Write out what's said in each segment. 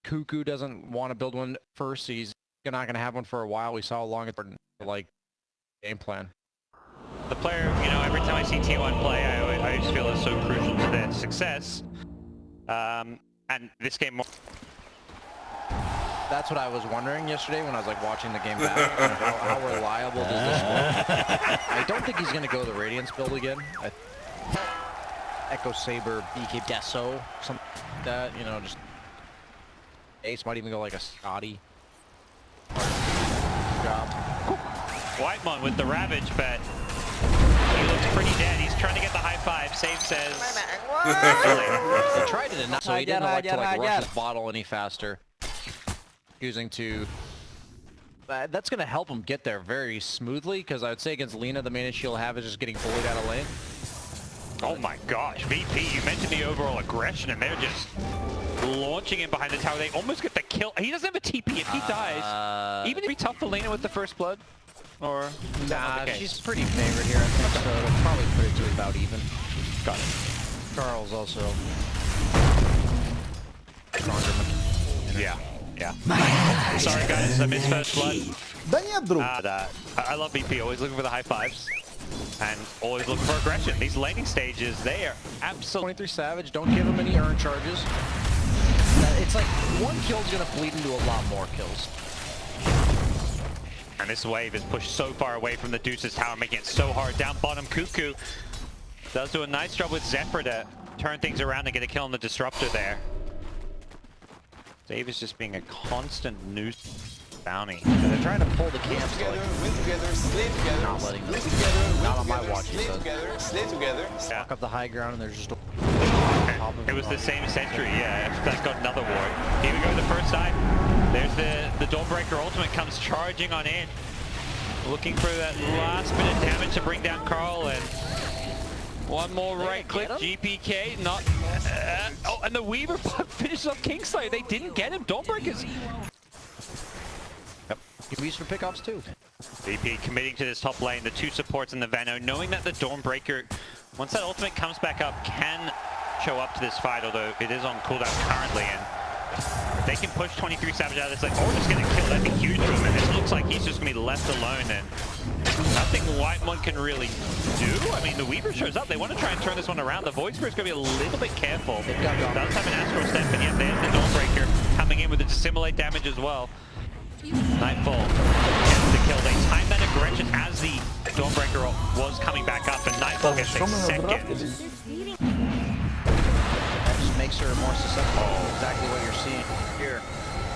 Cuckoo doesn't want to build one first. He's not going to have one for a while. We saw a long like game plan. The player, you know, every time I see T1 play, I just feel it's so crucial to their success. And this game. That's what I was wondering yesterday when I was like watching the game back. How reliable does this work? I don't think he's going to go the Radiance build again. Echo Saber, BK Deso, something like that. You know, just Ace might even go like a Scotty. Job. Whitemon with the Ravage, but he looks pretty dead. He's trying to get the high five. Save says. They tried it enough, so he didn't like to rush his bottle any faster. Choosing to. That's going to help him get there very smoothly, because I would say against Lina, the main issue he'll have is just getting bullied out of lane. Oh my gosh, VP, you mentioned the overall aggression, and they're just launching in behind the tower. They almost get the kill. He doesn't have a TP. If he dies, even if he tough for Lina with the first blood, or nah, she's pretty favorite here, I think, so it'll probably put it to about even. Got it. Charles also stronger. Yeah. Sorry guys, I missed first blood. I love VP, always looking for the high fives. And always looking for aggression. These laning stages, they are absolutely... 23 Savage, don't give him any earn charges. It's like one kill's gonna bleed into a lot more kills. And this wave is pushed so far away from the Deuce's tower, making it so hard. Down bottom, Cuckoo does do a nice job with Zephyr to turn things around and get a kill on the Disruptor there. Dave is just being a constant nuisance. Bounty. They're trying to pull the camps together, like, win together, slay together, not letting them. together, not on my together, watch. slay together, slay together. Lock up the high ground and there's just it was the same Sentry, yeah. That got another ward. Here we go, the first side. There's the Dawnbreaker ultimate comes charging on in. Looking for that last bit of damage to bring down Carl, and one more right click, GPK, not... oh, and the Weaver finishes off Kingslayer. They didn't get him. Dawnbreaker's... Can be used for pickoffs too. VP committing to this top lane, the two supports in the Veno, knowing that the Dawnbreaker, once that ultimate comes back up, can show up to this fight, although it is on cooldown currently, and if they can push 23 Savage out of this lane, or just get a kill, that'd be huge for him, and this looks like he's just going to be left alone, and nothing Whitemon can really do. I mean, the Weaver shows up, they want to try and turn this one around. The Void Spirit's going to be a little bit careful. Does have an Astral Step, and yet there's the Dawnbreaker coming in with the Dissimulate damage as well. Nightfall gets the kill. They timed that aggression as the Dawnbreaker was coming back up, and Nightfall gets a second. That just makes her more susceptible. Exactly what you're seeing here.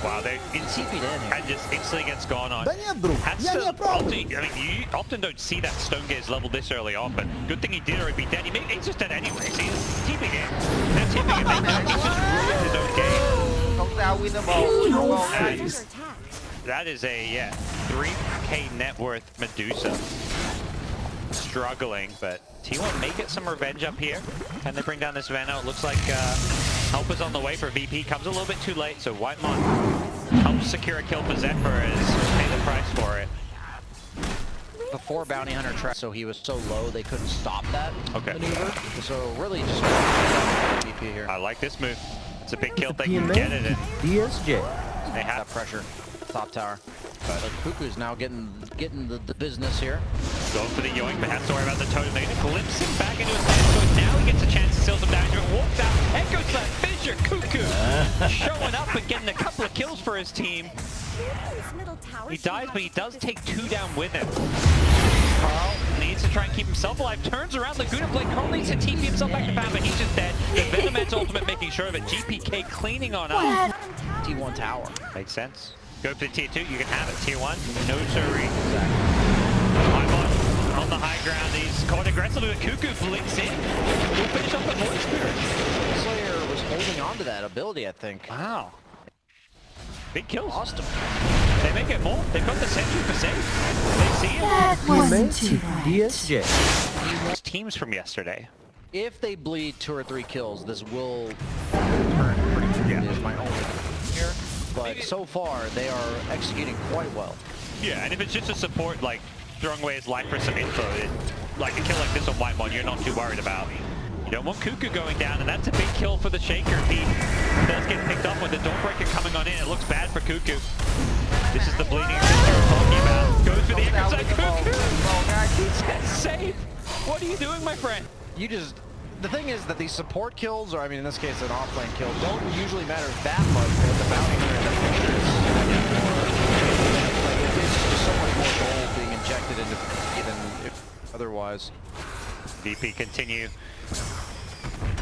Wow, they TP'd in here. and just instantly gets gone on. That's the ulti. I mean, you often don't see that Stone Gaze level this early on, but good thing he did, or he'd be dead. He's just dead anyway. See, he's TP'ing in. They're TP'ing in. He just ruined his own game. Comes out with the ball. That is a, 3k net worth Medusa. Struggling, but T1 may get some revenge up here. Can they bring down this Veno? It looks like help is on the way for VP. Comes a little bit too late, so Whitemon helps secure a kill for Zephyr as pay the price for it. Before Bounty Hunter track, so he was so low they couldn't stop that maneuver. So really just VP here. I like this move. It's a big kill if they can get it. And DSJ. They have that pressure. Top tower. But Cuckoo's now getting the business here. Going for the yoink, but has to worry about the totem. They're going to glimpse him back into his head, so now he gets a chance to steal some damage. But walks out, Echo Slap, Fisher, Cuckoo showing up and getting a couple of kills for his team. He dies, but he does take 2 down with him. Carl needs to try and keep himself alive. Turns around Laguna Blade. Carl needs to TP himself back to Fan, but he's just dead. The Venoman's ultimate making sure of it. GPK cleaning on up. T1 tower. Makes sense. Go for the tier 2, you can have it. Tier 1, no siree. On the high ground, he's caught aggressively with Cuckoo, blinks in. We'll finish up the Void Spirit. Slayer was holding on to that ability, I think. Wow. Big kills. Lost him. They may get more. They've got the Sentry for safe. They see it. That wasn't too DSJ. Teams from yesterday. If they bleed 2 or 3 kills, this will turn pretty quickly, is my only here. But so far, they are executing quite well. Yeah, and if it's just a support, like throwing away his life for some info, like a kill like this on Whitemon, you're not too worried about. You don't want Cuckoo going down, and that's a big kill for the Shaker. He does get picked up with the Dawnbreaker coming on in. It looks bad for Cuckoo. This is the bleeding sister we're talking about. Goes for the Echo Cuckoo! He says save! What are you doing, my friend? You just... The thing is that these support kills, or I mean in this case an off-lane kill, don't usually matter that much with the bounty hunter in the pictures. Like, it's just so much more gold being injected into than if otherwise. VP continue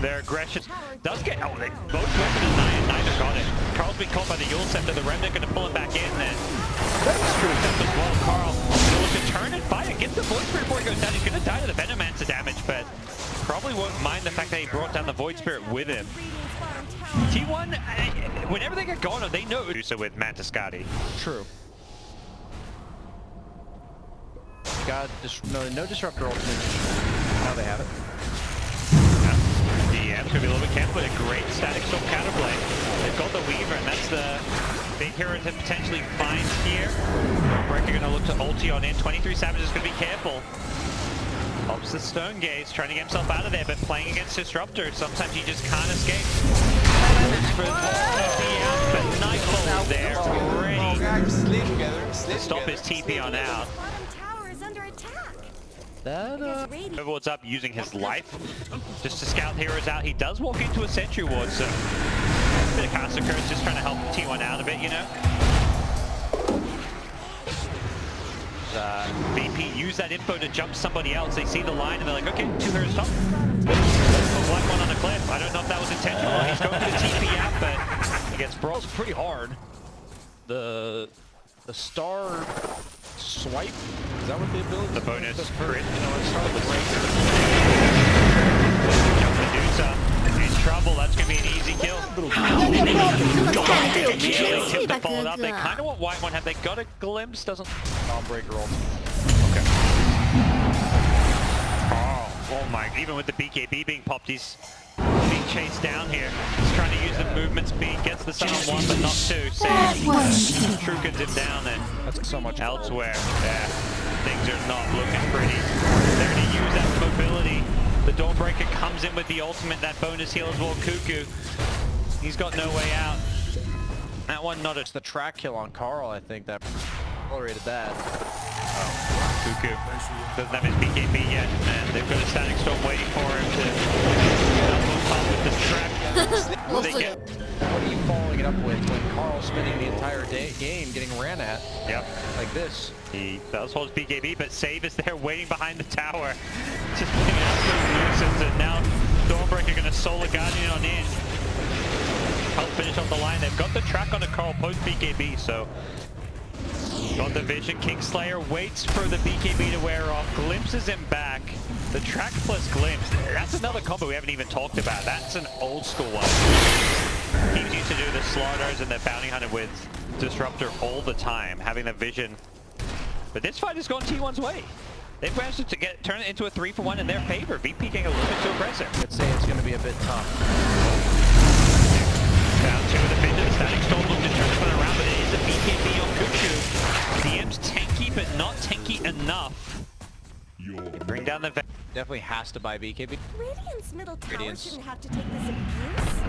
their aggression. Does get... Oh, they both weapon and neither got it. Carl's been caught by the Yule Scepter. The Remnant going to pull him back in then. That's true. As well. Carl going to turn and fight against the Void Spirit before he goes down. He's going to die to the Venomancer damage, but probably won't mind the fact that he brought down the Void Spirit with him. T1, whenever they get going, they know do so with Mantiscati. True. God, no disruptor ultimate. Now they have it. DM's gonna be a little bit careful, but a great static storm counterplay. They've got the Weaver, and that's the big hero to potentially find here. Breaker gonna look to ulti on in. 23 Savage is gonna be careful. Helps the Stone Gaze, trying to get himself out of there, but playing against Disruptor, sometimes you just can't escape. But Nightfall is there, ready to stop his TP on out. Overlord's up using his life just to scout heroes out. He does walk into a Sentry Ward, so a bit of Caster Curse just trying to help T1 out of it, you know. VP use that info to jump somebody else. They see the line and they're like, okay, 2 heroes top. Black one on the cliff. I don't know if that was intentional. He's going for the TP out, but he gets brought pretty hard. The star swipe, is that what the ability? The bonus crit. You know, it started with Breaker. Medusa in trouble. That's going to be an easy kill. They followed up. They kind of want white one. Have they got a glimpse? Doesn't. Breaker ult. Okay. Oh my! Even with the BKB being popped, he's being chased down here. He's trying to use the movement speed. Gets the sun on 1, but not 2. Saves. Trukens him down then. That's so much elsewhere. Yeah, things are not looking pretty. They're going to use that mobility. The Dawnbreaker comes in with the ultimate, that bonus heal as well. Cuckoo, he's got no way out. That one not a... The track kill on Carl, I think, that tolerated that. Oh, Cuckoo doesn't have his BKB yet, and they've got a static storm waiting for him to move up with this track. What are you following it up with when Carl's spending the entire game getting ran at? Yep. Like this. He does hold his BKB, but Save is there waiting behind the tower. Just putting an absolute nuisance, and now Dawnbreaker going to Solar Guardian on in. Help finish off the line. They've got the track on the Carl post BKB, so got the vision. Kingslayer waits for the BKB to wear off, glimpses him back. The track plus glimpse, that's another combo we haven't even talked about. That's an old school one. Teams used to do the Slaughters and the Bounty Hunter with Disruptor all the time, having the vision. But this fight has gone T1's way. They've managed to turn it into a 3-for-1 in their favor. VP getting a little bit too aggressive. I'd say it's going to be a bit tough. Down 2 of the Vision. The Static Storm looking to turn it around, but it is a BKB on Cuckoo. DM's tanky, but not tanky enough. They bring down the... Definitely has to buy BKB. Radiant's middle tower shouldn't have to take this abuse.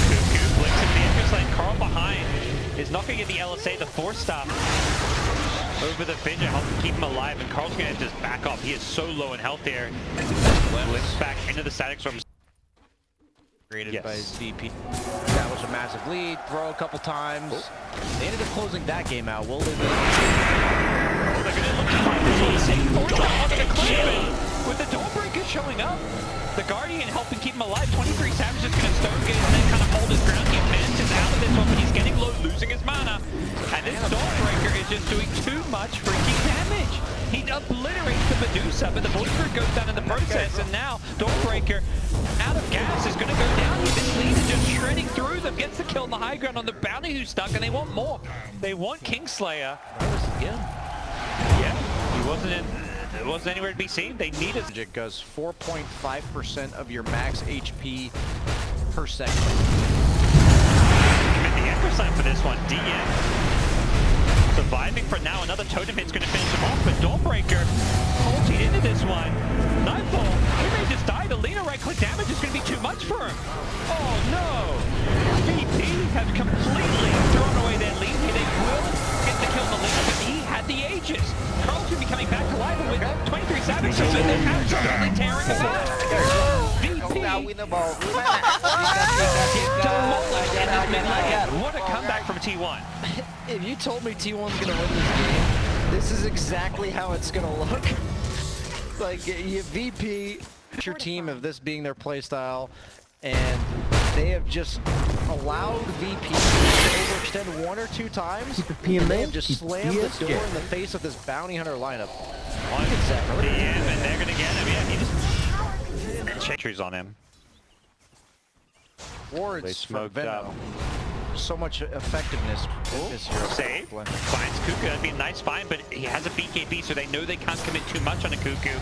Cuckoo blinks into the entrance lane. Carl behind is not going to get the LSA, the Force Stop over the Vision, help keep him alive, and Carl's going to just back up. He is so low in health here. Blinks back into the Static Storm. Created by VP. That was a massive lead. Throw a couple times. They ended up closing that game out. Will they? They're going to look to find the same Force Stop on the cliff. With the Dawnbreaker showing up, the Guardian helping keep him alive. 23 Savage is going to stone gaze and then kind of hold his ground. He manages out of this one, but he's getting low, losing his mana. And this Dawnbreaker is just doing too much freaking damage. He obliterates the Medusa, but the Voidbird goes down in the process, and now Dawnbreaker, out of gas, is going to go down. This lead is just shredding through them, gets the kill on the high ground on the Bounty who's stuck, and they want more. They want Kingslayer. Again. Yeah, he wasn't in... It wasn't anywhere to be seen. They needed it. Goes 4.5% of your max HP per second. Commit the Emperor sign for this one. DM surviving for now. Another totem hit's going to finish him off, but Dawnbreaker ulted into this one. Nightfall, he may just die. The Lina right-click damage is going to be too much for him. Oh no! VP have completely thrown away their lead here. They will get the kill on the Lina, but he had the Aegis. Carl's going to be coming back to life with 23 Savage, so they're absolutely tearing apart. VP what a comeback from T1. If you told me T1's gonna win this game, this is exactly how it's gonna look. Like, you VP, your team of this being their playstyle, and they have just allowed VP to overextend 1 or 2 times. They have just slammed the door in the face of this bounty hunter lineup. On the end, and they're gonna get him. Yeah, he just checkers on him. Wards from Venom. So much effectiveness with this hero. Save. Finds Cuckoo. That'd be a nice find, but he has a BKB, so they know they can't commit too much on a Cuckoo.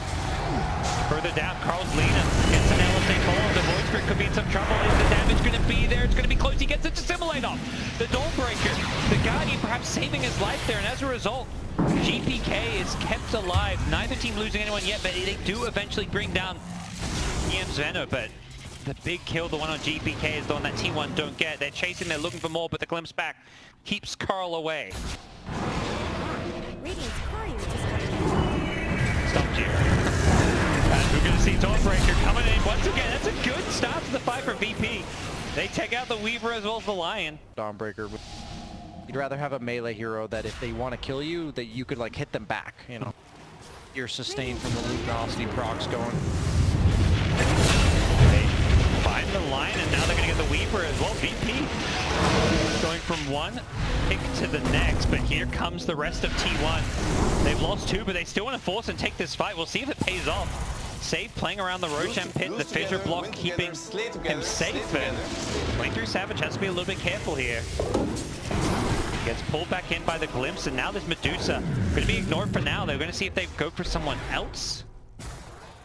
Further down, Carl's Lina gets an LSA follow. The Void Spirit could be in some trouble. Is the damage going to be there? It's going to be close. He gets it to Dissimulate off. The Dawnbreaker, the Guardian perhaps saving his life there, and as a result, GPK is kept alive. Neither team losing anyone yet, but they do eventually bring down EM's Venom, but the big kill, the one on GPK, is the one that T1 don't get. They're chasing, they're looking for more, but the glimpse back keeps Carl away. Stopped here. And we're going to see Dawnbreaker coming in once again. That's a good start to the fight for VP. They take out the Weaver as well as the Lion. Dawnbreaker, you'd rather have a melee hero that if they want to kill you, that you could like hit them back, you know. You're sustained from the luminosity procs going. Find the line, and now they're going to get the Weaver as well. VP going from one pick to the next, but here comes the rest of T1. They've lost 2, but they still want to force and take this fight. We'll see if it pays off. Save playing around the Roshan pit, the fissure block keeping him safe, and playing through Savage has to be a little bit careful here. Gets pulled back in by the glimpse, and now this Medusa going to be ignored for now. They're going to see if they go for someone else.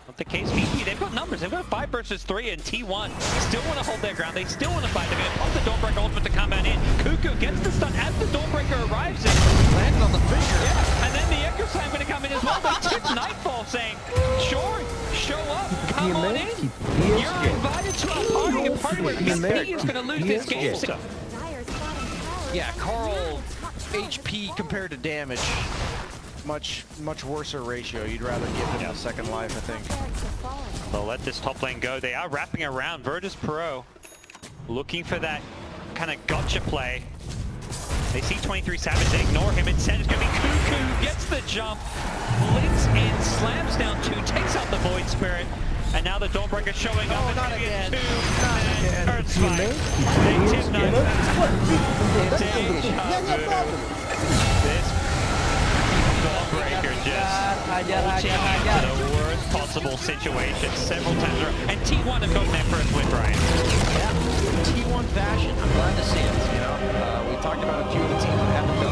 Not the case. VP, they've got numbers. They've got 5 versus 3, and T1 still want to hold their ground. They still want to fight. They're going to pump the Dawnbreaker ultimate to come in. Cuckoo gets the stun as the Dawnbreaker arrives in. Landed on the fissure. Yeah, and then the Echo Slam going to come in as well. They tip Nightfall saying, sure, show up, come on in. You're invited to our party, a party where VP is going to lose this game. Yeah, Carl, HP compared to damage, much worse ratio. You'd rather give him a second life, I think. They'll let this top lane go. They are wrapping around. Virtus.Pro looking for that kind of gotcha play. They see 23 Savage, they ignore him. Instead, it's going to be Cuckoo, gets the jump, blitz in, slams down 2, takes out the Void Spirit. And now the Dawnbreaker showing up. Not again. 2, and Earthspike. They tip This Dawnbreaker just ulting into the worst possible situation several times. And T1 have gotten their first win, Brian.